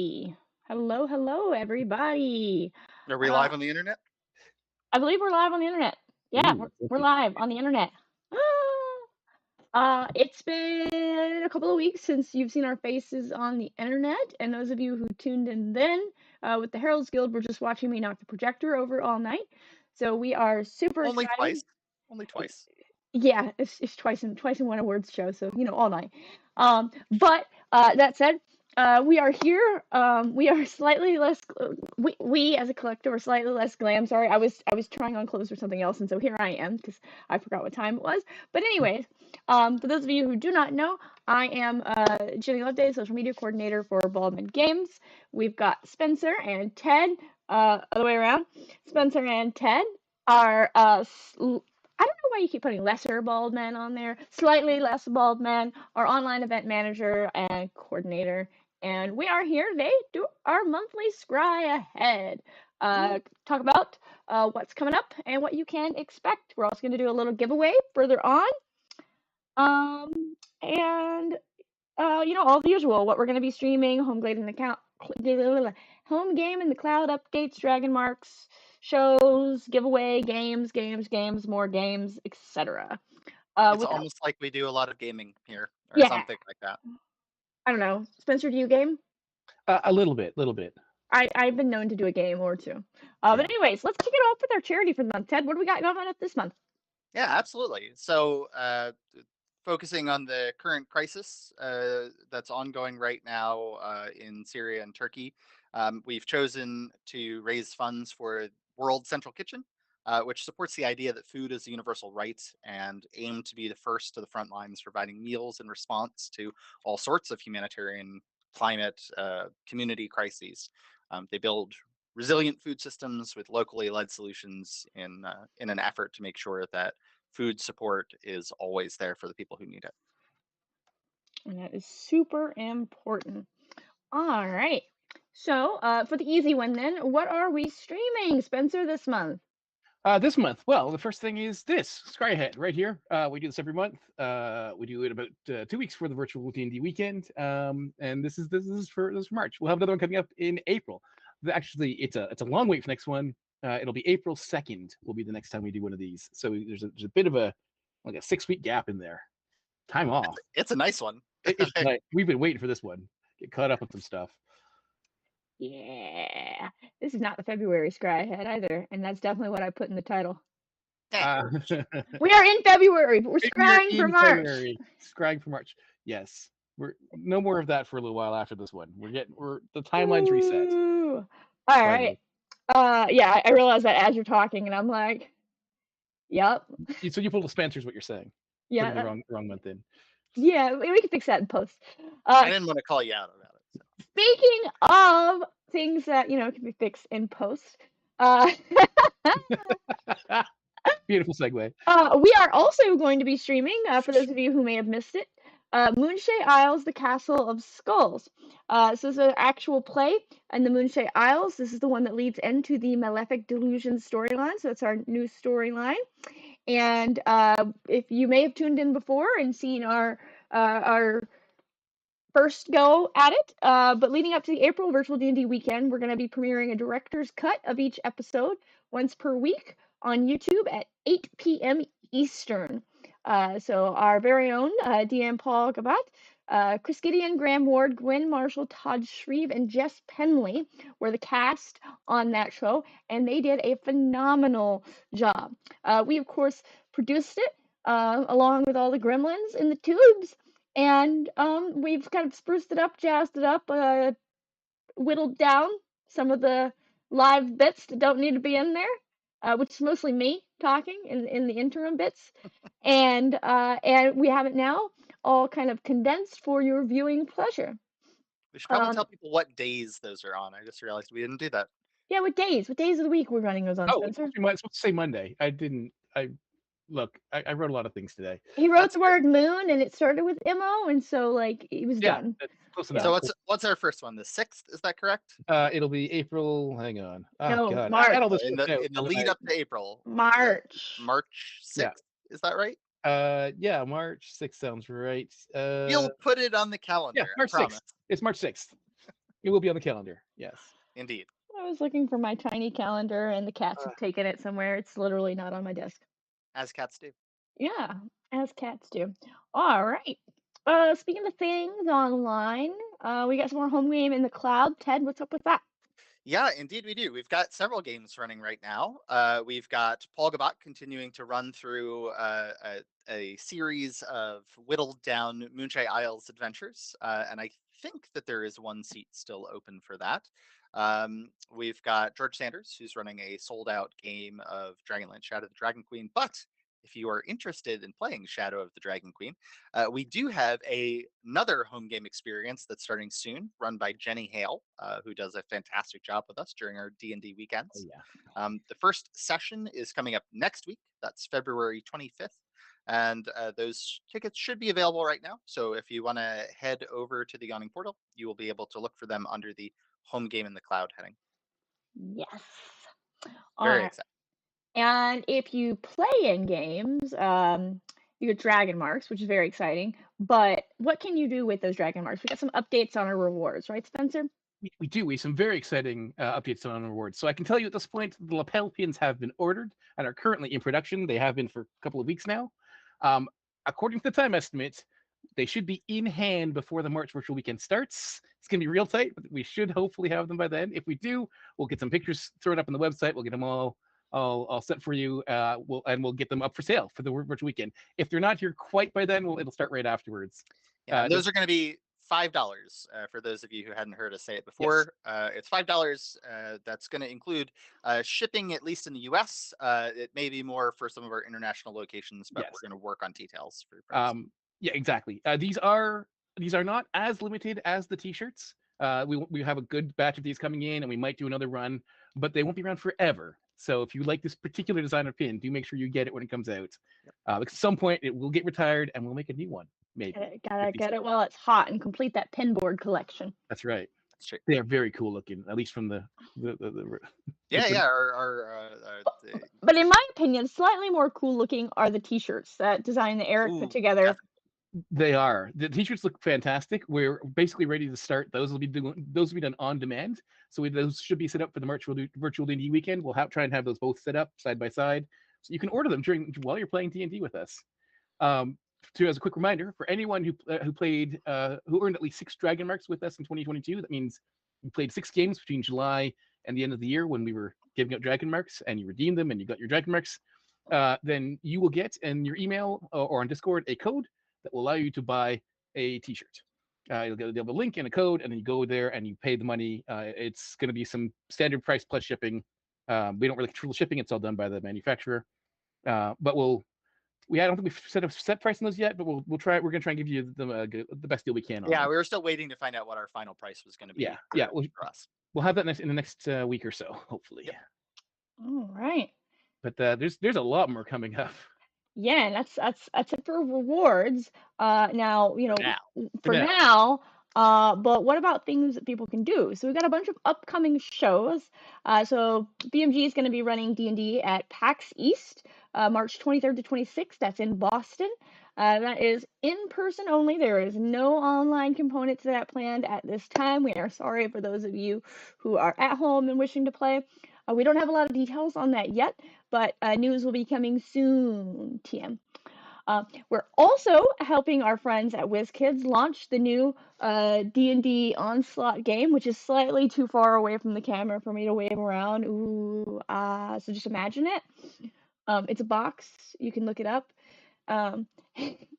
Alrighty. Hello, everybody. Are we Uh, live on the internet? I believe we're live on the internet. Yeah, Ooh, we're live on the internet. It's been a couple of weeks since you've seen our faces on the internet, and those of you who tuned in then with the Herald's Guild were just watching me knock the projector over all night. So we are super Only excited. twice. Only twice. Yeah, it's twice in one awards show, so all night. But that said, we are here. We are slightly less. We as a collective are slightly less glam. Sorry, I was trying on clothes for something else, and so here I am because I forgot what time it was. But anyways, for those of you who do not know, I am Jenny Loveday, social media coordinator for Baldman Games. We've got Spencer and Ted. Other way around. Spencer and Ted are I don't know why you keep putting lesser bald men on there. Slightly less bald men, our online event manager and coordinator. And we are here today to do our monthly Scry ahead. Talk about what's coming up and what you can expect. We're also going to do a little giveaway further on. And all the usual. What we're going to be streaming, home game in the cloud updates, dragon marks, shows, giveaway, games, more games, etc. It's Without, almost like we do a lot of gaming here, or yeah, something like that. I don't know. Spencer, do you game? a little bit. I've been known to do a game or two. But Yeah. anyways, let's kick it off with our charity for the month. Ted, what do we got going on this month? Yeah, absolutely. So, focusing on the current crisis that's ongoing right now in Syria and Turkey, we've chosen to raise funds for World Central Kitchen, which supports the idea that food is a universal right and aim to be the first to the front lines providing meals in response to all sorts of humanitarian, climate, community crises. They build resilient food systems with locally led solutions in an effort to make sure that food support is always there for the people who need it. And that is super important. All right. So, for the easy one then, what are we streaming, Spencer, this month? This month, well, the first thing is this Scry Ahead right here. We do this every month. We do it about 2 weeks for the virtual D&D weekend. And this is for March. We'll have another one coming up in April. Actually, it's a long wait for next one. It'll be April 2nd. Will be the next time we do one of these. So there's a bit of a 6-week gap in there. Time off. It's a nice one. We've been waiting for this one. Get caught up on some stuff. Yeah, this is not the February Scry Ahead either, and that's definitely what I put in the title. We are in February, but we're scrying for March. February. Scrying for March. Yes. We're no more of that for a little while after this one. We're the timeline's reset. Ooh. All right. Yeah, I realize that as you're talking, and I'm like, yep. So you pulled a Spencer's what you're saying. Yeah. Putting the wrong month in. Yeah, we can fix that in post. I didn't want to call you out about it. So. Speaking of things that can be fixed in post. Beautiful segue. We are also going to be streaming, for those of you who may have missed it, Moonshae Isles, The Castle of Skulls. So this is an actual play in the Moonshae Isles. This is the one that leads into the Malefic Delusion storyline, so that's our new storyline. And if you may have tuned in before and seen our first go at it, but leading up to the April virtual D&D weekend, we're going to be premiering a director's cut of each episode once per week on YouTube at 8 p.m. Eastern. So our very own DM Paul Gabat, Chris Gideon, Graham Ward, Gwen Marshall, Todd Shreve, and Jess Penley were the cast on that show, and they did a phenomenal job. We, of course, produced it along with all the gremlins in the tubes, and we've kind of spruced it up, jazzed it up, whittled down some of the live bits that don't need to be in there, which is mostly me talking in the interim bits. And we have it now all kind of condensed for your viewing pleasure. We should probably tell people what days those are on. I just realized we didn't do that. Yeah, what days of the week we're running those on, Spencer? It's supposed to say Monday. I wrote a lot of things today. He wrote the word moon, and it started with MO, and so he was done. Close enough. So what's our first one? The 6th, is that correct? It'll be April. Hang on. No, God. March. In the lead up to April. March. March 6th. Yeah. Is that right? Yeah, March 6th sounds right. You'll put it on the calendar. Yeah, March 6th. It's March 6th. It will be on the calendar. Yes. Indeed. I was looking for my tiny calendar and the cats have taken it somewhere. It's literally not on my desk. As cats do. Yeah, as cats do. All right. Speaking of things online, we got some more home game in the cloud. Ted, what's up with that? Yeah, indeed we do. We've got several games running right now. We've got Paul Gabot continuing to run through a series of whittled down Moonshine Isles adventures, and I think that there is one seat still open for that. We've got George Sanders, who's running a sold out game of Dragonlance Shadow of the Dragon Queen. But if you are interested in playing Shadow of the Dragon Queen, we do have another home game experience that's starting soon, run by Jenny Hale, who does a fantastic job with us during our D&D Oh weekends. yeah. The first session is coming up next week. That's February 25th. And those tickets should be available right now. So if you want to head over to the Yawning Portal, you will be able to look for them under the home game in the cloud heading. Yes. All Very right. exciting. And if you play in games, you get dragon marks, which is very exciting. But what can you do with those dragon marks? We got some updates on our rewards, right, Spencer? We do. We have some very exciting updates on rewards. So I can tell you at this point, the lapel pins have been ordered and are currently in production. They have been for a couple of weeks now. According to the time estimate, they should be in hand before the March virtual weekend starts. It's going to be real tight, but we should hopefully have them by then. If we do, we'll get some pictures thrown up on the website. We'll get them all set for you. We'll get them up for sale for the virtual weekend. If they're not here quite by then, it'll start right afterwards. Yeah, those are going to be $5 for those of you who hadn't heard us say it before. Yes. It's $5. That's going to include shipping, at least in the US. It may be more for some of our international locations, but yes, we're going to work on details for your price. Yeah, exactly. These are not as limited as the t-shirts. We have a good batch of these coming in, and we might do another run, but they won't be around forever. So if you like this particular designer pin, do make sure you get it when it comes out. Yep. At some point, it will get retired, and we'll make a new one. Maybe. Gotta get it while it's hot and complete that pinboard collection. That's right. That's true. They are very cool looking, at least from the yeah. But in my opinion, slightly more cool looking are the t-shirts, that design that Eric put together. Definitely. They are. The t-shirts look fantastic. We're basically ready to start. Those will be done on demand. So those should be set up for the virtual D&D weekend. We'll try and have those both set up side by side, so you can order them while you're playing D&D with us. As a quick reminder, for anyone who earned at least 6 dragon marks with us in 2022, that means you played 6 games between July and the end of the year when we were giving out dragon marks, and you redeemed them and you got your dragon marks. Then you will get in your email or on Discord a code that will allow you to buy a t-shirt. You'll get a link and a code, and then you go there and you pay the money. It's going to be some standard price plus shipping. We don't really control shipping. It's all done by the manufacturer. But I don't think we've set a set price on those yet, but we'll try. We're going to try and give you the best deal we can. Yeah, we were still waiting to find out what our final price was going to be. For us. We'll have that in the next week or so, hopefully. Yep. All right. But there's a lot more coming up. Yeah, and that's it for rewards. Now, for now. now. But what about things that people can do? So we've got a bunch of upcoming shows. So BMG is going to be running D&D at PAX East, March 23rd to 26th. That's in Boston. That is in person only. There is no online component to that planned at this time. We are sorry for those of you who are at home and wishing to play. We don't have a lot of details on that yet, but news will be coming soon, TM. We're also helping our friends at WizKids launch the new D&D Onslaught game, which is slightly too far away from the camera for me to wave around. Ooh, so just imagine it. It's a box. You can look it up.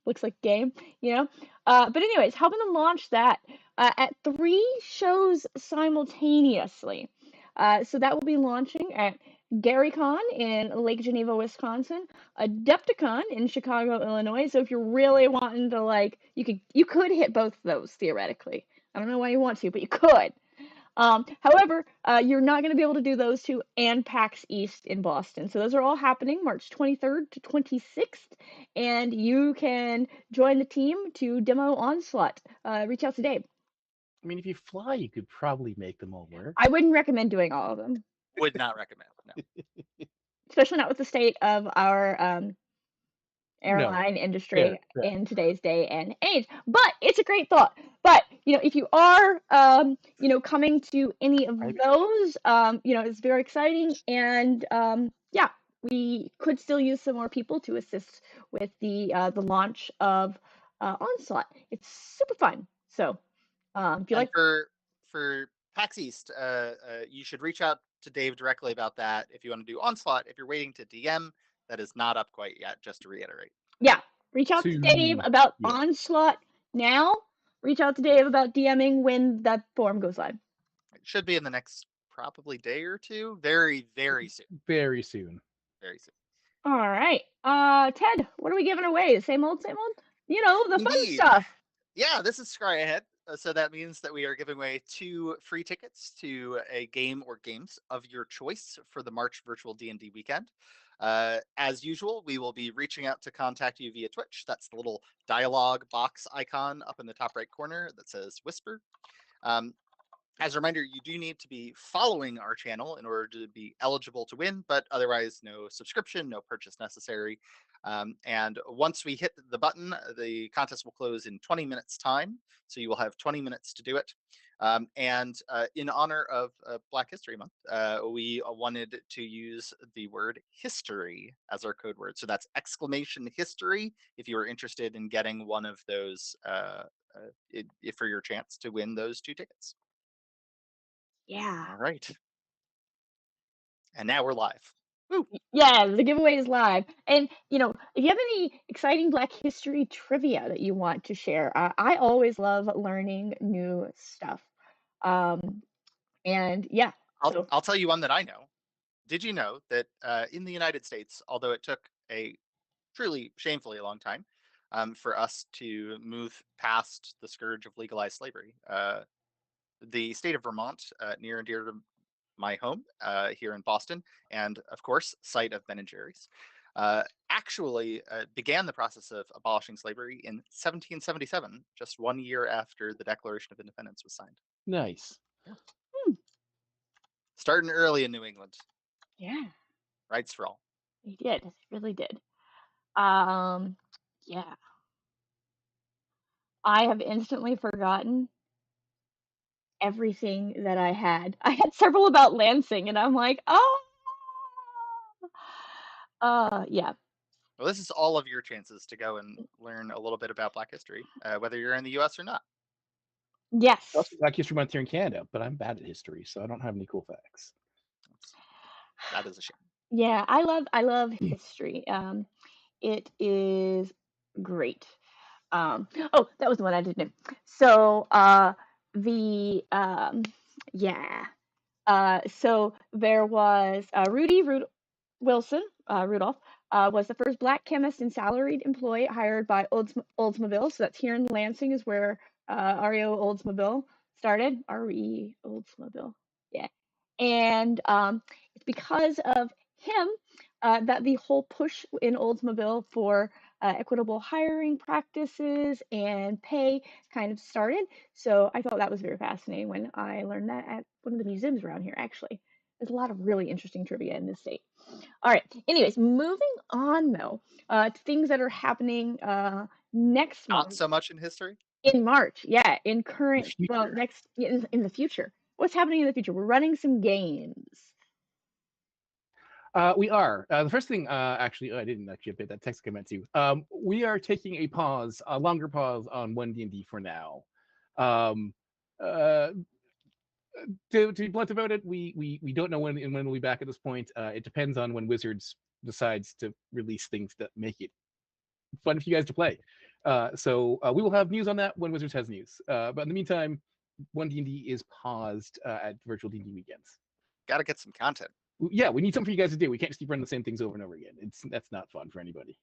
Looks like a game, But anyways, helping them launch that at 3 shows simultaneously. So that will be launching at GaryCon in Lake Geneva, Wisconsin, Adepticon in Chicago, Illinois. So if you're really wanting to you could hit both of those theoretically. I don't know why you want to, but you could. However, you're not going to be able to do those 2 and PAX East in Boston. So those are all happening March 23rd to 26th, and you can join the team to demo Onslaught. Reach out to Dave. I mean, if you fly, you could probably make them all work. I wouldn't recommend doing all of them. Would not recommend, no. Especially not with the state of our airline industry Yeah. in today's day and age. But it's a great thought. But if you are coming to any of those, it's very exciting, and yeah, we could still use some more people to assist with the launch of Onslaught. It's super fun. So if you And like, for PAX East, you should reach out to Dave directly about that if you want to do Onslaught. If you're waiting to DM, that is not up quite yet, just to reiterate. yeah, reach out to Dave about Onslaught now. Reach out to Dave about DMing when that form goes live. It should be in the next probably day or two. Very, very soon. Very soon. Very soon. All right. Ted, what are we giving away? Same old, same old? The fun Indeed. stuff. Yeah, this is Scry Ahead. So that means that we are giving away 2 free tickets to a game or games of your choice for the March virtual D&D weekend. As usual, we will be reaching out to contact you via Twitch. That's the little dialogue box icon up in the top right corner that says Whisper. As a reminder, you do need to be following our channel in order to be eligible to win, but otherwise no subscription, no purchase necessary. And once we hit the button, the contest will close in 20 minutes time. So you will have 20 minutes to do it. And in honor of Black History Month, we wanted to use the word history as our code word. So that's !history if you are interested in getting one of those for your chance to win those 2 tickets. Yeah. All right. And now we're live. Woo. Yeah, the giveaway is live. And, if you have any exciting Black history trivia that you want to share, I always love learning new stuff. And yeah. I'll tell you one that I know. Did you know that in the United States, although it took a truly shamefully long time for us to move past the scourge of legalized slavery, the state of Vermont, near and dear to my home here in Boston, and of course, site of Ben and Jerry's, actually began the process of abolishing slavery in 1777, just 1 year after the Declaration of Independence was signed. Nice. Starting early in New England. Yeah. Rights for all. He did. He really did. Yeah. I have instantly forgotten everything that I had. I had several about Lansing, and I'm like, oh. Yeah. Well, this is all of your chances to go and learn a little bit about Black history, whether you're in the U.S. or not. Yes. Also Black History Month here in Canada, but I'm bad at history, so I don't have any cool facts. That is a shame. Yeah, I love history. It is great. Oh, that was the one I didn't know. So, so there was Wilson, Rudolph, was the first Black chemist and salaried employee hired by Oldsmobile. So that's here in Lansing, is where REO Oldsmobile started. RE Oldsmobile, yeah. And it's because of him that the whole push in Oldsmobile for equitable hiring practices and pay kind of started. So I thought that was very fascinating when I learned that at one of the museums around here, actually. There's a lot of really interesting trivia in this state. All right. Anyways, moving on though to things that are happening next month. Not so much in history. In March, yeah. In current, well, next in the future. What's happening in the future? We're running some games. We are. The first thing, actually, I didn't actually update that text I meant to. We are taking a longer pause on 1D&D for now. To be blunt about it, we don't know when we'll be back at this point. It depends on when Wizards decides to release things that make it fun for you guys to play. So we will have news on that when Wizards has news. But in the meantime, 1D&D is paused at virtual D&D weekends. Got to get some content. Yeah, we need something for you guys to do. We can't just keep running the same things over and over again. That's not fun for anybody.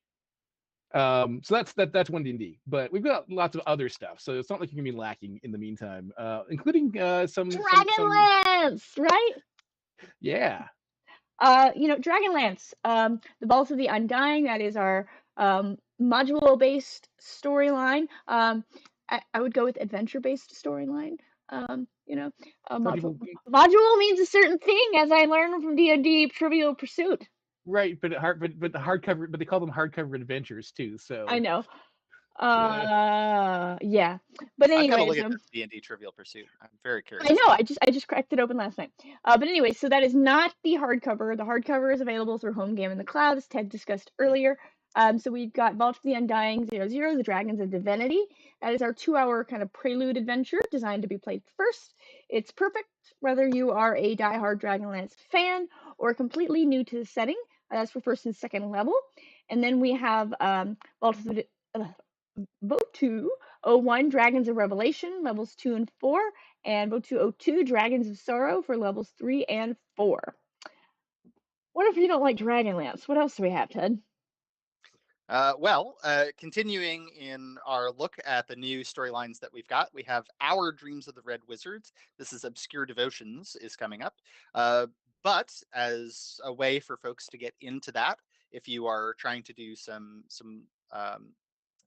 So that's 1D&D, but we've got lots of other stuff. So it's not like you're gonna be lacking in the meantime, including some Dragonlance, right? Yeah. Dragonlance, the Vault of the Undying. That is our module-based storyline. I would go with adventure-based storyline. Module means a certain thing, as I learned from D&D Trivial Pursuit. Right, but the hardcover, but they call them hardcover adventures too. So I know. uh, Yeah. But I've got to anyways, look at this D&D Trivial Pursuit. I'm very I curious know. now. I just cracked it open last night. But anyway, so that is not the hardcover. The hardcover is available through Home Game in the Cloud, as Ted discussed earlier. So we've got Vault of the Undying 00, The Dragons of Divinity. That is our 2-hour kind of prelude adventure designed to be played first. It's perfect whether you are a diehard Dragonlance fan or completely new to the setting. That's for first and second level. And then we have Vault of the Vote 201 Dragons of Revelation, levels 2 and 4, and Vote 202 Dragons of Sorrow for levels 3 and 4. What if you don't like Dragonlance? What else do we have, Ted? Continuing in our look at the new storylines that we've got, we have Our Dreams of the Red Wizards. This is Obscure Devotions is coming up. But as a way for folks to get into that, if you are trying to do some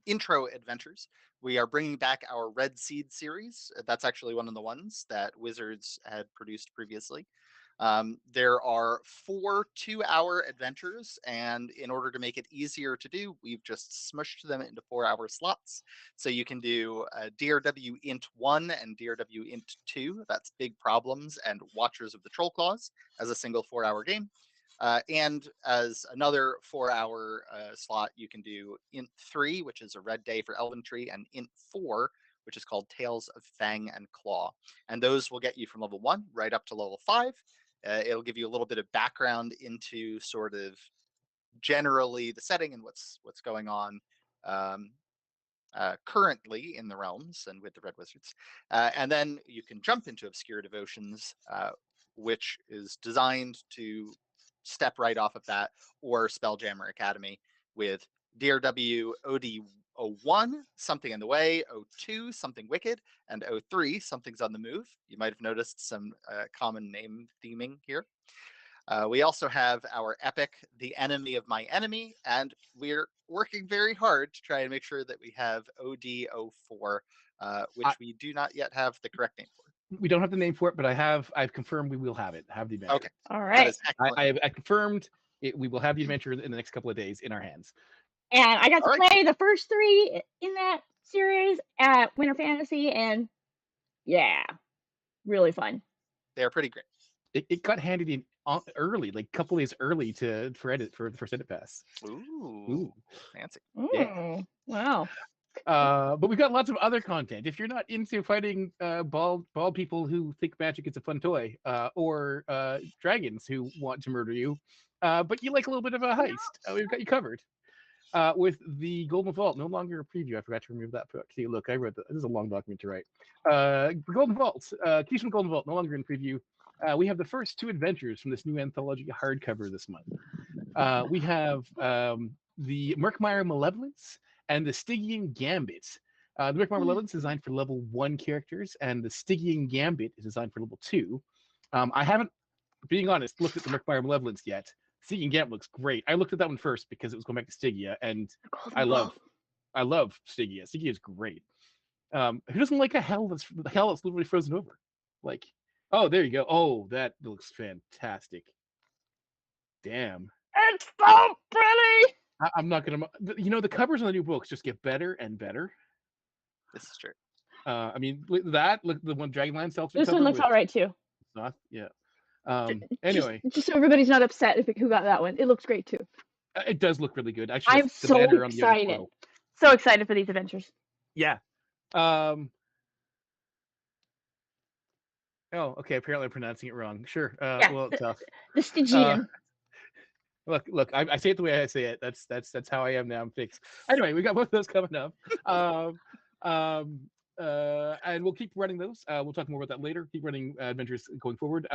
intro adventures, we are bringing back our Red Seed series. That's actually one of the ones that Wizards had produced previously. There are 4 2-hour adventures, and in order to make it easier to do, we've just smushed them into 4-hour slots. So you can do DRW Int 1 and DRW Int 2. That's Big Problems and Watchers of the Troll Claws as a single 4-hour game. And as another 4-hour slot, you can do Int 3, which is a red day for Elventree, and Int 4, which is called Tales of Fang and Claw. And those will get you from level 1 right up to level 5. It'll give you a little bit of background into sort of generally the setting and what's going on um, currently in the realms and with the Red Wizards. And then you can jump into Obscure Devotions, which is designed to step right off of that, or Spelljammer Academy with DRW OD01, Something in the Way, O2, Something Wicked, and O3, Something's on the Move. You might have noticed some common name theming here. We also have our epic, The Enemy of My Enemy, and we're working very hard to try and make sure that we have OD04, which we do not yet have the correct name for. we don't have the name for it, but I've confirmed we will have it. Have the adventure. Okay, All that right. is excellent. I confirmed it. We will have the adventure in the next couple of days in our hands. And I got to All right. play the first 3 in that series at Winter Fantasy, and yeah, really fun. They are pretty great. It got handed in early, like a couple days early for the first edit pass. Ooh, fancy. Yeah. Wow. But we've got lots of other content. If you're not into fighting bald people who think magic is a fun toy, or dragons who want to murder you, but you like a little bit of a heist, we've got you covered. With the Golden Vault, no longer a preview. I forgot to remove that book. See, look, I read this is a long document to write. Golden Vault, Keys from Golden Vault, no longer in preview. We have the first 2 adventures from this new anthology hardcover this month. We have the Murkmire Malevolence and the Stygian Gambit. The Murkmire Malevolence is designed for level 1 characters, and the Stygian Gambit is designed for level 2. I haven't, being honest, looked at the Murkmire Malevolence yet. Stygian Gambit looks great. I looked at that one first because it was going back to Stygia, and I love Stygia. Stygia is great. Who doesn't like a hell that's literally frozen over? Like, oh, there you go. Oh, that looks fantastic. Damn. It's so pretty. I'm not gonna. The covers on the new books just get better and better. This is true. I mean, look the one Dragonlance self. This one looks all right too. Not, yeah. Anyway, just so everybody's not upset who got that one. It looks great too. it does look really good. I'm so excited. So excited for these adventures. Yeah. Oh, okay. Apparently, I'm pronouncing it wrong. Sure. Yeah, well, tough. The Stygian. Look. I say it the way I say it. That's how I am now. I'm fixed. Anyway, we got both of those coming up. And we'll keep running those. We'll talk more about that later. Keep running adventures going forward.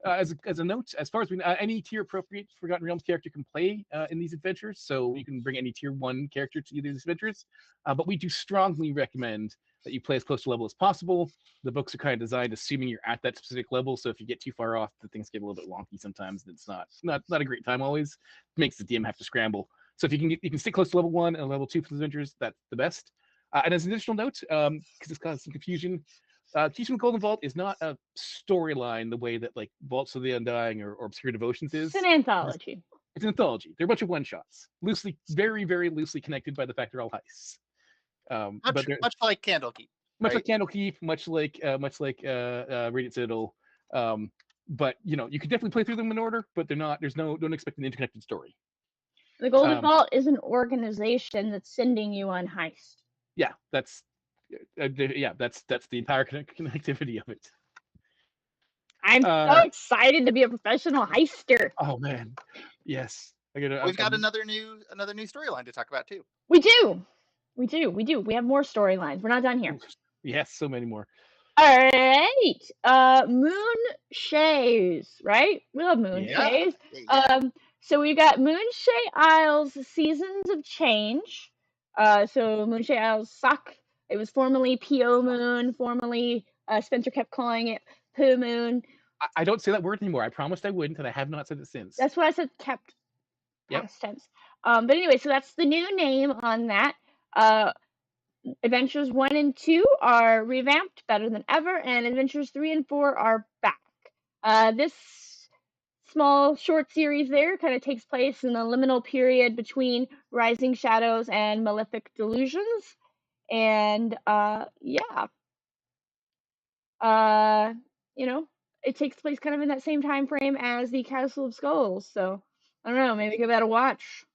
As a note, as far as we know, any tier appropriate Forgotten Realms character can play in these adventures. So you can bring any tier 1 character to either of these adventures. But we do strongly recommend that you play as close to level as possible. The books are kind of designed assuming you're at that specific level. So if you get too far off, the things get a little bit wonky sometimes. It's not a great time always. It makes the DM have to scramble. So if you can stick close to level 1 and level 2 for the adventures, that's the best. And as an additional note, because it's caused some confusion, Keys from the Golden Vault is not a storyline the way that like Vaults of the Undying or Obscure Devotions is. It's an anthology. It's an anthology. They're a bunch of one-shots, very, very loosely connected by the fact they're all heists. But they're Much like Candlekeep. much Right? like Candlekeep, much like Radiant Citadel. But you can definitely play through them in order, but they're not. Don't expect an interconnected story. The Golden Vault is an organization that's sending you on heist. Yeah, that's the entire connectivity of it. I'm so excited to be a professional heister. Oh man, yes. We've got another new storyline to talk about too. We do. We have more storylines. We're not done here. Yes, so many more. All right. Moon Shays, right? We love Moon Shays. Yeah. So we've got Moonshae Isles Seasons of Change. So Moonshae Isles suck. It was formerly P.O. Moon. Formerly, Spencer kept calling it Poo Moon. I don't say that word anymore. I promised I wouldn't, and I have not said it since. That's what I said, kept. Past tense. But anyway, so that's the new name on that. Adventures 1 and 2 are revamped, better than ever, and Adventures 3 and 4 are back. This small short series there kind of takes place in the liminal period between Rising Shadows and Malefic Delusions. And it takes place kind of in that same time frame as the Castle of Skulls. So I don't know, maybe give that a watch.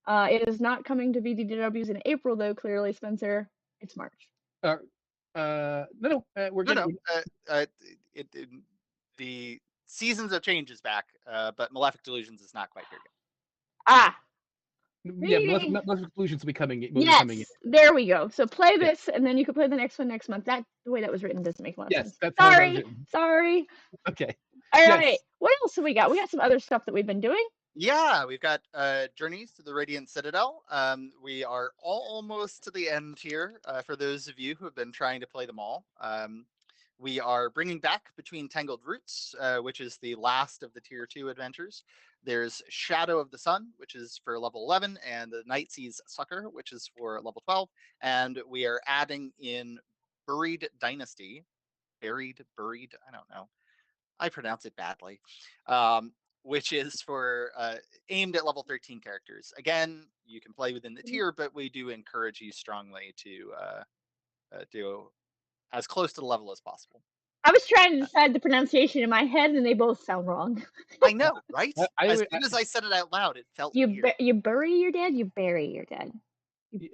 It is not coming to BDWs in April, though. Clearly, Spencer, it's March. No, we're good. No. The Seasons of Change is back, but Malefic Delusions is not quite here yet. Yeah, Malefic Delusions will be coming. Yes, there we go. So play this, and then you can play the next one next month. The way that was written doesn't make a lot of sense. That's sorry. Okay. All right. What else have we got? We got some other stuff that we've been doing. Yeah, we've got Journeys to the Radiant Citadel. We are almost to the end here. For those of you who have been trying to play them all, we are bringing back Between Tangled Roots, which is the last of the Tier 2 adventures. There's Shadow of the Sun, which is for level 11, and the Night Seas Sucker, which is for level 12. And we are adding in Buried Dynasty. Buried, I don't know. I pronounce it badly. Which is for aimed at level 13 characters. Again, you can play within the tier, but we do encourage you strongly to do as close to the level as possible. I was trying to decide the pronunciation in my head, and they both sound wrong. I know, right? As soon as I said it out loud, it felt weird. You bury your dead, you bury your dead.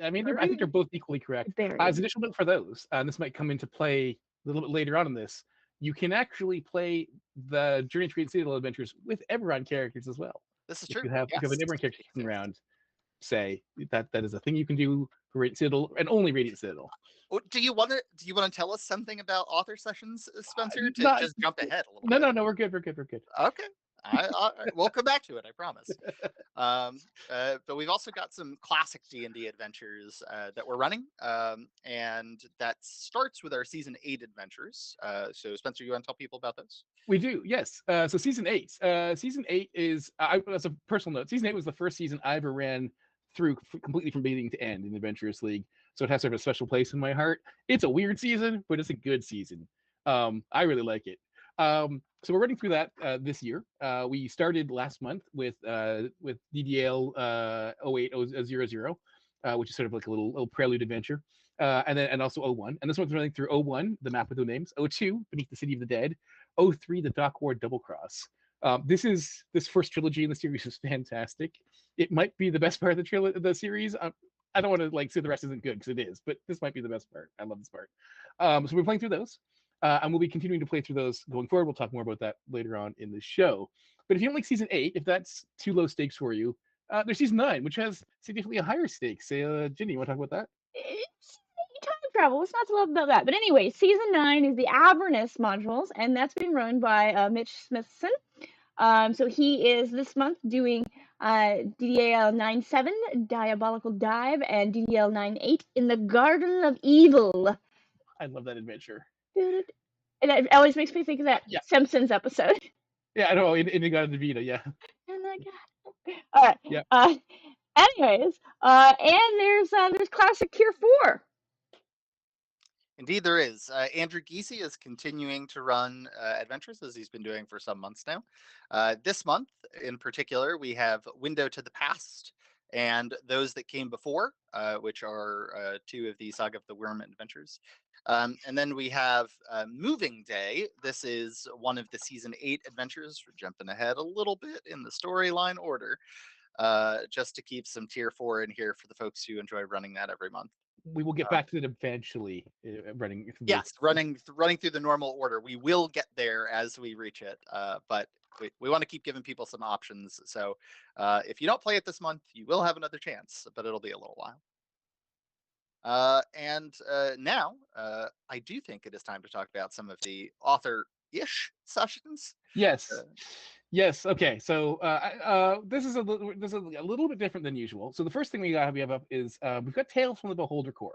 I think they're both equally correct. As an additional note for those, and this might come into play a little bit later on in this, you can actually play the Journey to Radiant Citadel adventures with Eberron characters as well. This is true. If you have an Eberron character kicking around, say that is a thing you can do for Radiant Citadel and only Radiant Citadel. Do you want to tell us something about author sessions, Spencer? Just jump ahead a little bit. No, we're good. Okay. We'll come back to it, I promise. But we've also got some classic D&D adventures that we're running, and that starts with our Season 8 adventures. So, Spencer, you want to tell people about those? We do, yes. So Season 8. Season 8 is, as a personal note, Season 8 was the first season I ever ran through completely from beginning to end in Adventurous League. So it has sort of a special place in my heart. It's a weird season, but it's a good season. I really like it. So we're running through that this year. We started last month with DDL 08000, which is sort of like a little prelude adventure, and also 01. And this one's running through 01, the map with no names, 02, Beneath the City of the Dead, 03, the Dock Ward Double Cross. This first trilogy in the series is fantastic. It might be the best part of the series. I don't want to say the rest isn't good, because it is, but this might be the best part. I love this part. So we're playing through those. And we'll be continuing to play through those going forward. We'll talk more about that later on in the show. But if you don't like Season 8, if that's too low stakes for you, there's Season 9, which has significantly a higher stakes. Ginny, you want to talk about that? It's time travel. What's not to love about that? But anyway, Season 9 is the Avernus modules, and that's being run by Mitch Smithson. So he is this month doing DDL 9.7, Diabolical Dive, and DDL 9.8, In the Garden of Evil. I love that adventure. And it always makes me think of that Simpsons episode. Yeah, I know, in the Garden of Evil, yeah. All right. Yeah. Anyways, and there's classic Tier 4. Indeed, there is. Andrew Giese is continuing to run adventures as he's been doing for some months now. This month, in particular, we have Window to the Past and those that came before, which are two of the Saga of the Worm adventures. And then we have Moving Day. This is one of the season 8 adventures. We're jumping ahead a little bit in the storyline order, just to keep some tier 4 in here for the folks who enjoy running that every month. We will get back to it eventually. Running through Yes, running through the normal order. We will get there as we reach it, but we want to keep giving people some options. So if you don't play it this month, you will have another chance, but it'll be a little while. And now I do think it is time to talk about some of the author-ish sessions. Yes. Uh, Yes. Okay. So this is a little bit different than usual. So the first thing we have up is we've got Tales from the Beholder Core,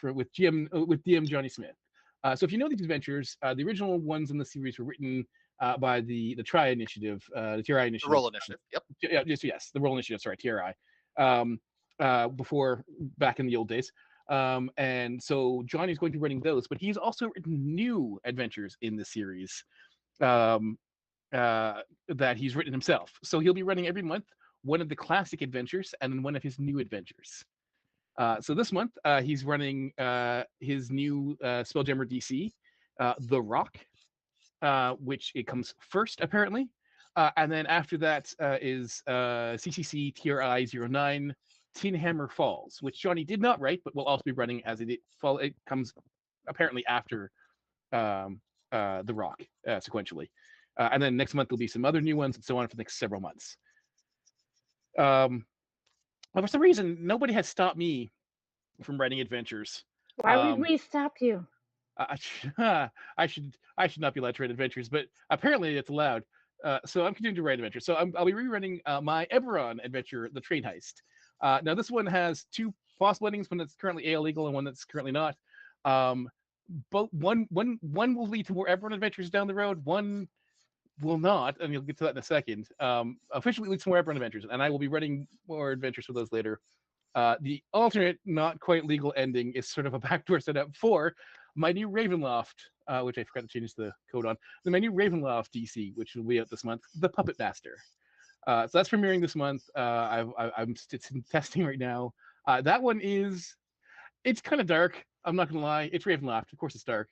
with DM Johnny Smith. So if you know these adventures, the original ones in the series were written by the TRI initiative, the TRI the initiative. Roll Initiative. Yep. Yeah. Yes. The Roll Initiative. Sorry, TRI. Before, back in the old days. And so Johnny's going to be running those, but he's also written new adventures in the series. That he's written himself. So he'll be running every month one of the classic adventures and then one of his new adventures. So this month he's running his new Spelljammer DC, The Rock, which it comes first apparently, and then after that is CCC TRI 09 Tin Hammer Falls, which Johnny did not write, but will also be running as it comes apparently after The Rock sequentially. And then next month there'll be some other new ones and so on for the next several months. But for some reason, nobody has stopped me from writing adventures. Why would we stop you? I should not be allowed to write adventures, but apparently it's allowed. So I'm continuing to write adventures. So I'll be rerunning my Eberron adventure, The Train Heist. Now this one has two possible endings, one that's currently AL legal and one that's currently not. But one will lead to more Eberron adventures down the road. One will not, and you'll get to that in a second. Officially leads to more Eberron adventures, and I will be running more adventures for those later. The alternate, not quite legal ending is sort of a backdoor setup for my new Ravenloft, which I forgot to change the code on. My new Ravenloft DC, which will be out this month, The Puppet Master. So that's premiering this month. I'm in testing right now. That one it's kind of dark. I'm not gonna lie. It's Ravenloft. Of course, it's dark.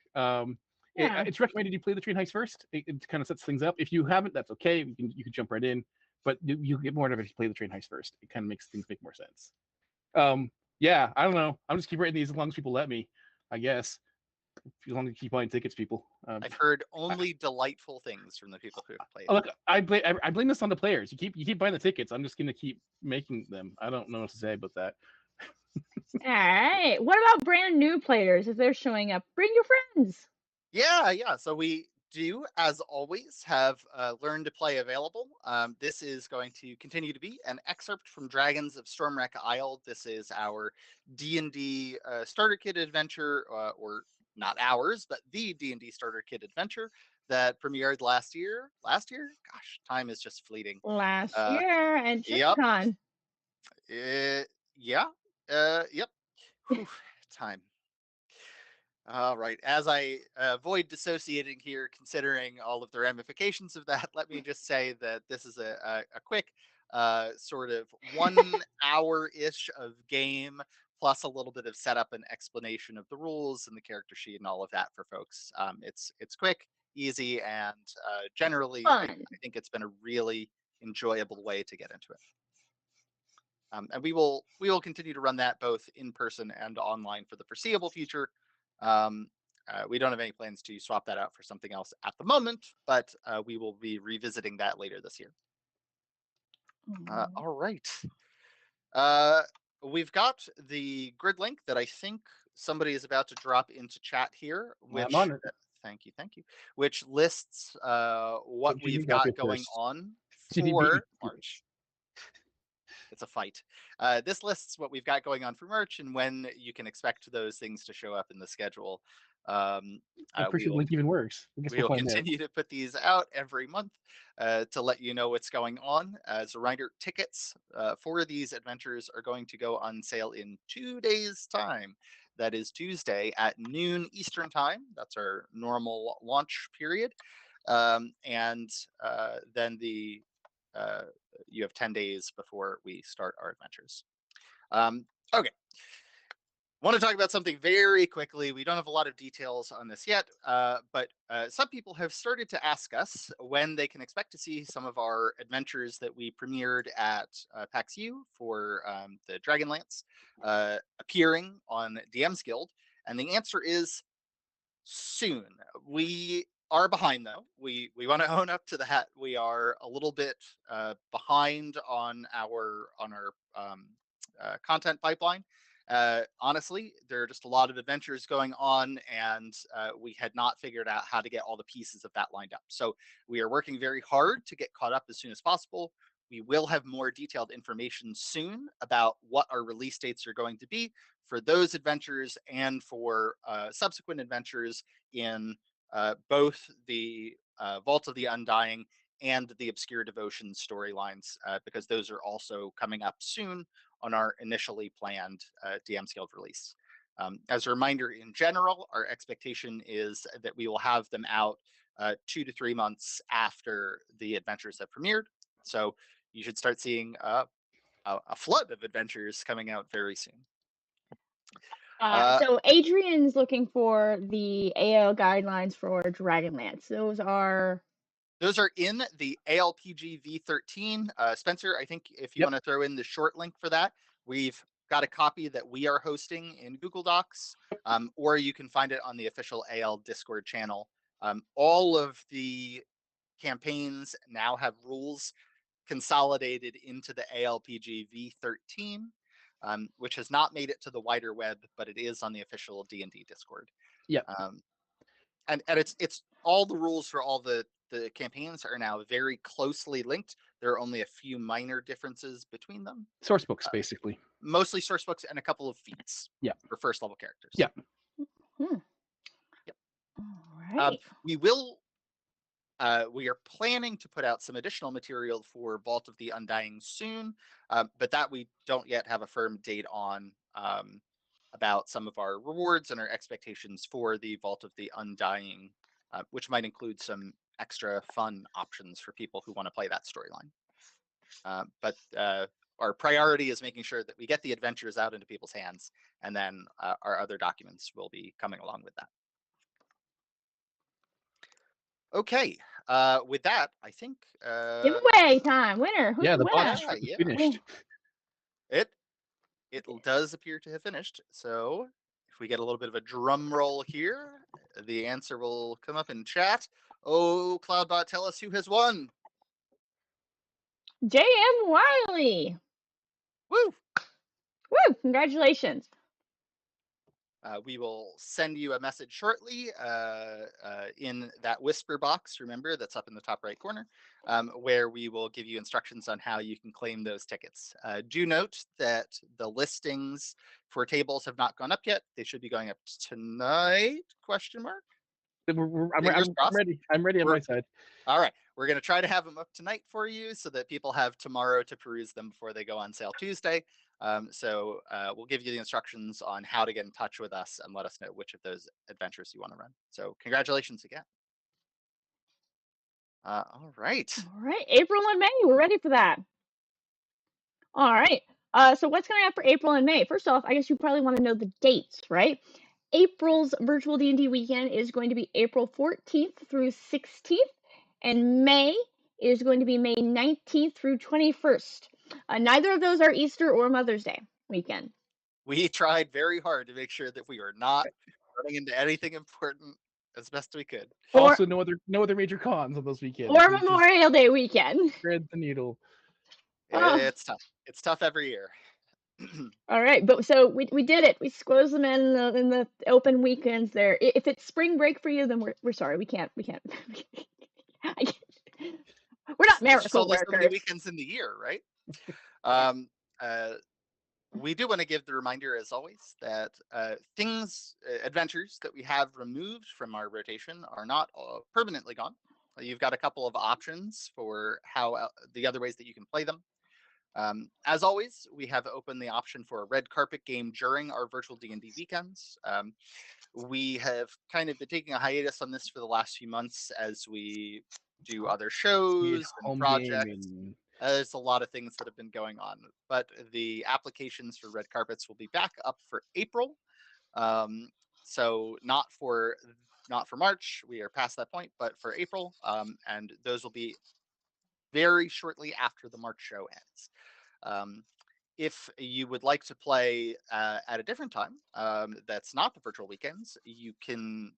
It's recommended you play the Train Heist first. It kind of sets things up. If you haven't, that's okay. You can jump right in, but you get more out of it if you play the Train Heist first. It kind of makes things make more sense. Yeah, I don't know. I'm just keep writing these as long as people let me, I guess. As long as you keep buying tickets, people. I've heard only delightful things from the people who have played. Look, I blame this on the players. You keep buying the tickets. I'm just gonna keep making them. I don't know what to say about that. All right. What about brand new players? If they're showing up, bring your friends. Yeah. So we do, as always, have Learn to Play available. This is going to continue to be an excerpt from Dragons of Stormwreck Isle. This is our D&D starter kit adventure, or not ours, but the D&D starter kit adventure that premiered last year. Last year? Gosh, time is just fleeting. Last year and Yep. TwitchCon. Yeah. Yep. Whew, time. All right. As I avoid dissociating here, considering all of the ramifications of that, let me just say that this is a quick sort of 1 hour-ish of game, plus a little bit of setup and explanation of the rules and the character sheet and all of that for folks. It's quick, easy, and generally, I think it's been a really enjoyable way to get into it. And we will continue to run that both in person and online for the foreseeable future. We don't have any plans to swap that out for something else at the moment, but we will be revisiting that later this year. All right. We've got the grid link that I think somebody is about to drop into chat here, which I'm on it. Thank you, which lists what we've got going on for March. It's a fight. This lists what we've got going on for March and when you can expect those things to show up in the schedule. I'm pretty sure Link even works. I guess We we'll will find out. continue to put these out every month to let you know what's going on. As a reminder, tickets for these adventures are going to go on sale in 2 days' time. That is Tuesday at noon Eastern time. That's our normal launch period. And then you have 10 days before we start our adventures. Okay. Want to talk about something very quickly. We don't have a lot of details on this yet, but some people have started to ask us when they can expect to see some of our adventures that we premiered at PAX U for the Dragonlance appearing on DM's Guild. And the answer is soon. We are behind though. We want to own up to the hat. We are a little bit behind on our content pipeline. Honestly, there are just a lot of adventures going on, and we had not figured out how to get all the pieces of that lined up. So we are working very hard to get caught up as soon as possible. We will have more detailed information soon about what our release dates are going to be for those adventures and for subsequent adventures in both the Vault of the Undying and the Obscure Devotion storylines, because those are also coming up soon on our initially planned DM's Guild release. As a reminder, in general, our expectation is that we will have them out 2 to 3 months after the adventures have premiered. So you should start seeing a flood of adventures coming out very soon. So Adrian's looking for the AL guidelines for Dragonlance. Those are in the ALPG V13. Spencer, I think if you want to throw in the short link for that, we've got a copy that we are hosting in Google Docs, or you can find it on the official AL Discord channel. All of the campaigns now have rules consolidated into the ALPG V13, which has not made it to the wider web, but it is on the official D&D Discord. Yeah. And it's all the rules for all the campaigns are now very closely linked. There are only a few minor differences between them. Source books, basically. Mostly source books and a couple of feats. Yeah. For first level characters. Yeah. Yep. All right. We are planning to put out some additional material for Vault of the Undying soon, but that we don't yet have a firm date on, about some of our rewards and our expectations for the Vault of the Undying, which might include some extra fun options for people who want to play that storyline. But our priority is making sure that we get the adventures out into people's hands, and then our other documents will be coming along with that. Okay, with that, I think giveaway time. Winner. Who's the the box winner? is finished. It does appear to have finished. So if we get a little bit of a drum roll here, the answer will come up in chat. Oh, Cloudbot, tell us who has won. J.M. Wiley. Woo! Woo! Congratulations. We will send you a message shortly in that whisper box, remember, that's up in the top right corner, where we will give you instructions on how you can claim those tickets. Do note that the listings for tables have not gone up yet. They should be going up tonight, question mark? I'm ready. I'm ready on my side. All right. We're going to try to have them up tonight for you so that people have tomorrow to peruse them before they go on sale Tuesday. So we'll give you the instructions on how to get in touch with us and let us know which of those adventures you want to run. So congratulations again. All right. All right. April and May. We're ready for that. All right. So what's coming up for April and May? First off, I guess you probably want to know the dates, right? April's virtual D&D weekend is going to be April 14th through 16th, and May is going to be May 19th through 21st. Neither of those are Easter or Mother's Day weekend. We tried very hard to make sure that we are not running into anything important as best we could. Also, no other major cons on those weekends. Or Memorial Day weekend. Thread the needle. It's tough. It's tough every year. All right, but so we did it. We squeezed them in the open weekends there. If it's spring break for you, then we're sorry. We can't. We're not miracle There's only workers. so many weekends in the year, right? we do want to give the reminder, as always, that adventures that we have removed from our rotation are not permanently gone. You've got a couple of options for how the other ways that you can play them. As always, we have opened the option for a red carpet game during our virtual D&D weekends. We have kind of been taking a hiatus on this for the last few months as we do other shows and home projects. game and There's a lot of things that have been going on, but the applications for red carpets will be back up for April. So not for March, we are past that point, but for April, and those will be very shortly after the March show ends. If you would like to play at a different time, that's not the virtual weekends, you can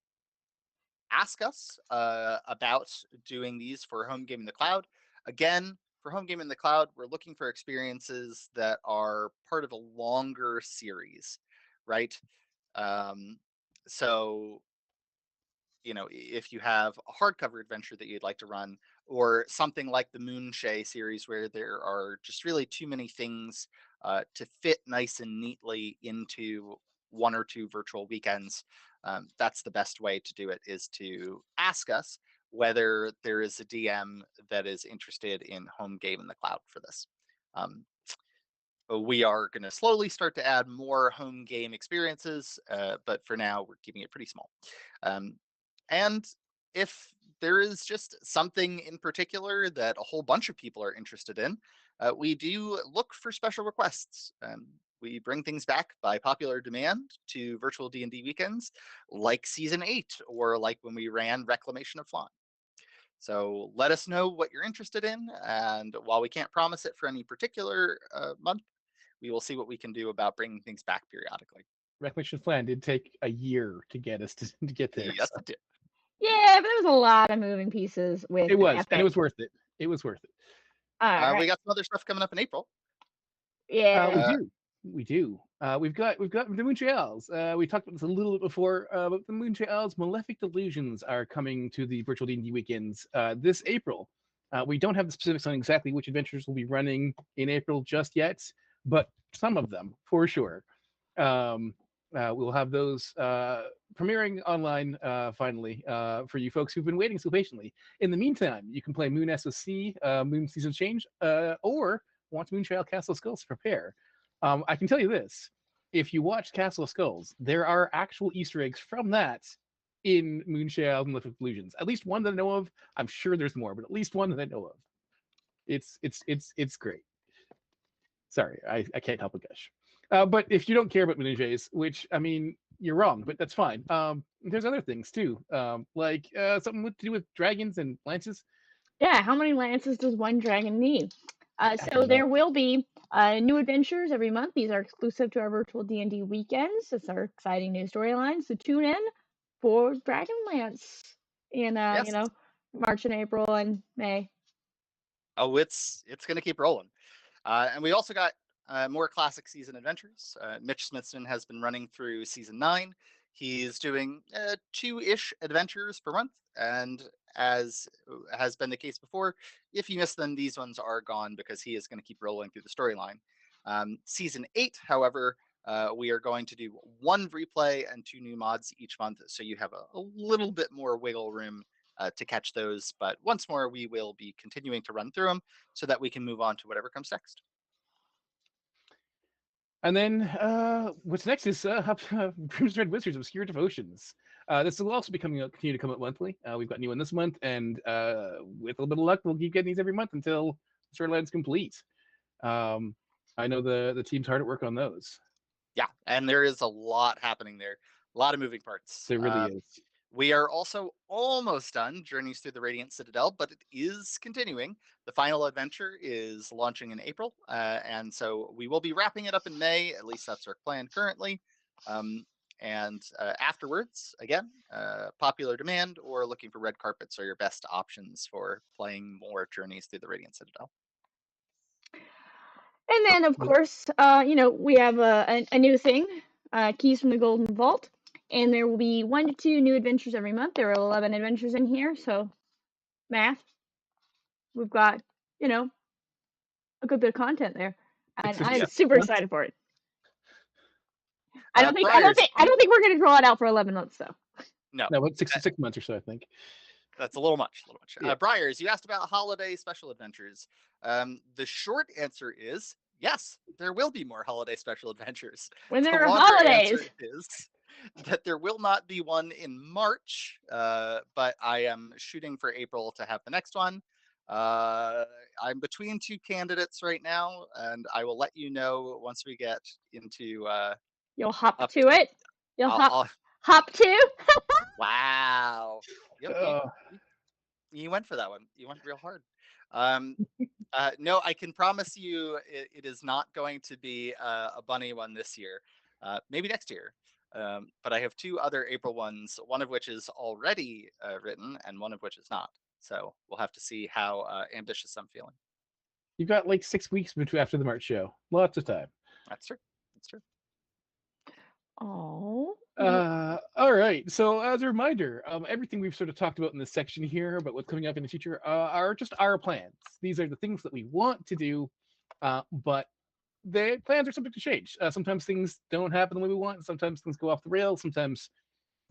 ask us about doing these for Home Game in the Cloud. Again, for Home Game in the Cloud, we're looking for experiences that are part of a longer series, right? So, if you have a hardcover adventure that you'd like to run, or something like the Moonshay series where there are just really too many things to fit nice and neatly into one or two virtual weekends, that's the best way to do it, is to ask us whether there is a DM that is interested in Home Game in the Cloud for this. We are going to slowly start to add more home game experiences, but for now we're keeping it pretty small. And if there is just something in particular that a whole bunch of people are interested in, we do look for special requests. We bring things back by popular demand to virtual D&D weekends, like Season 8, or like when we ran Reclamation of Flan. So let us know what you're interested in, and while we can't promise it for any particular month, we will see what we can do about bringing things back periodically. Reclamation Plan did take a year to get us to get there. Yes, So. it did. Yeah, but there was a lot of moving pieces with It was, Epic. and it was worth it. It was worth it. All right. We got some other stuff coming up in April. Yeah. We do. We've got the Moonshay Owls. We talked about this a little bit before, but the Moonshay Owls Malefic Delusions are coming to the virtual D&D weekends this April. We don't have the specifics on exactly which adventures we'll be running in April just yet, but some of them for sure. We'll have those premiering online finally for you folks who've been waiting so patiently. In the meantime, you can play Moon SOC, Moon Season Change, or want Moonshell Castle Skulls to prepare. I can tell you this: if you watch Castle of Skulls, there are actual Easter eggs from that in Moonshell and Malefic Illusions. At least one that I know of. I'm sure there's more, but at least one that I know of. It's great. Sorry, I can't help but gush. But if you don't care about Moonjays, which I mean, you're wrong, but that's fine. There's other things too, like something to do with dragons and lances. Yeah, how many lances does one dragon need? So there will be new adventures every month. These are exclusive to our virtual D&D weekends. It's our exciting new storyline. So tune in for Dragonlance in Yes. March and April and May. Oh, it's going to keep rolling. And we also got more classic season adventures. Mitch Smithson has been running through season 9. He's doing 2-ish adventures per month, and as has been the case before, if you miss them, these ones are gone because he is going to keep rolling through the storyline. Season 8, however, we are going to do 1 replay and 2 new mods each month, so you have a little bit more wiggle room to catch those. But once more, we will be continuing to run through them so that we can move on to whatever comes next. And then what's next is Grim's Red Wizards Obscure Devotions. This will also be continue to come out monthly. We've got a new one this month, and with a little bit of luck, we'll keep getting these every month until the storyline's complete. I know the team's hard at work on those. Yeah, and there is a lot happening there. A lot of moving parts. There really is. We are also almost done Journeys Through the Radiant Citadel, but it is continuing. The final adventure is launching in April, and so we will be wrapping it up in May. At least that's our plan currently. And afterwards, again, popular demand or looking for red carpets are your best options for playing more Journeys Through the Radiant Citadel. And then, of course, we have a new thing, Keys from the Golden Vault. And there will be 1 to 2 new adventures every month. There are 11 adventures in here, so math. We've got, a good bit of content there. And I'm super excited for it. I don't think Briars, we're gonna draw it out for 11 months though. no, No, what 6 months or so, I think. that's a little much. Yeah. Briars, you asked about holiday special adventures. The short answer is yes, there will be more holiday special adventures. When The there are longer holidays. answer is that there will not be one in March, but I am shooting for April to have the next one. I'm between two candidates right now, and I will let you know once we get into. You'll hop Up to it. You'll hop to. Wow. Yep, Uh, you went for that one. You went real hard. No, I can promise you it is not going to be a bunny one this year. Maybe next year. But I have two other April ones, one of which is already written and one of which is not. So we'll have to see how ambitious I'm feeling. you've got like 6 weeks between after the March show. Lots of time. That's true. That's true. Oh. All right. So as a reminder, everything we've sort of talked about in this section here about what's coming up in the future are just our plans. These are the things that we want to do, but the plans are subject to change. Sometimes things don't happen the way we want. Sometimes things go off the rails. Sometimes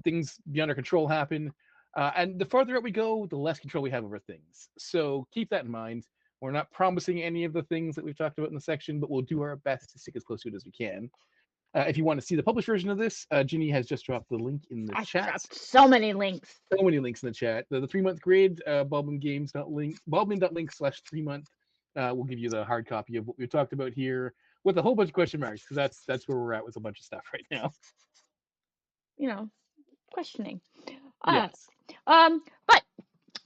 things beyond our control happen. And the farther out we go, the less control we have over things. So keep that in mind. We're not promising any of the things that we've talked about in the section, but we'll do our best to stick as close to it as we can. If you want to see the published version of this, Ginny has just dropped the link in the chat. Dropped so many links. So many links in the chat. The 3-month grid, Baldman.link/3-month will give you the hard copy of what we talked about here with a whole bunch of question marks, because that's where we're at with a bunch of stuff right now. You know, questioning. Yes. But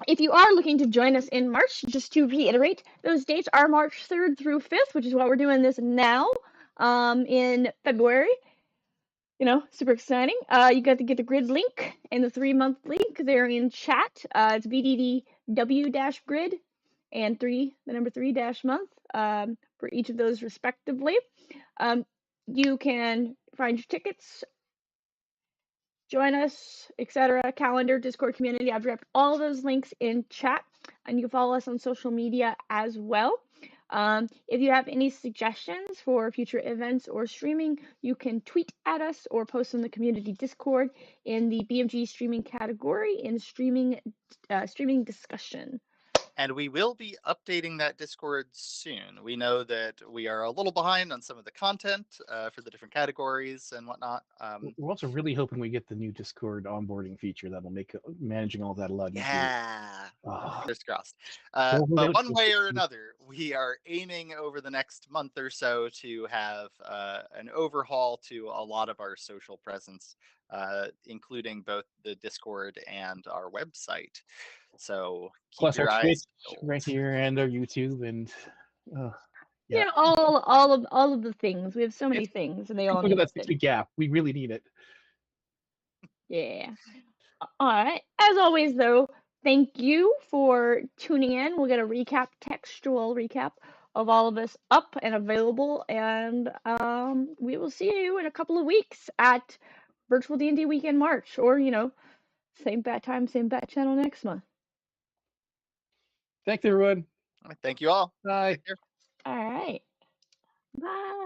if you are looking to join us in March, just to reiterate, those dates are March 3rd through 5th, which is why we're doing this now, in February. You know, super exciting. You got to get the grid link and the 3-month link. They're in chat. It's BDDW-grid and the number 3-month, for each of those respectively. You can find your tickets, join us, etc. Calendar, Discord community. I've dropped all those links in chat, and you can follow us on social media as well. If you have any suggestions for future events or streaming, you can tweet at us or post in the community Discord in the BMG streaming category in streaming discussion. And we will be updating that Discord soon. We know that we are a little behind on some of the content for the different categories and whatnot. We're also really hoping we get the new Discord onboarding feature that'll make managing all that a lot easier. Yeah, Oh. fingers crossed. But one way or another, we are aiming over the next month or so to have an overhaul to a lot of our social presence, including both the Discord and our website. So keep Plus your our eyes Twitch peeled. right here and our YouTube and Yeah, yeah, all of the things. We have so many things, and they all look at need that 6-week gap. We really need it. Yeah. All right. As always, though, thank you for tuning in. We'll get a textual recap of all of this up and available, and we will see you in a couple of weeks at Virtual D&D Weekend March, or same bat time, same bat channel next month. Thanks, everyone. Thank you all. Bye. Take care. All right. Bye.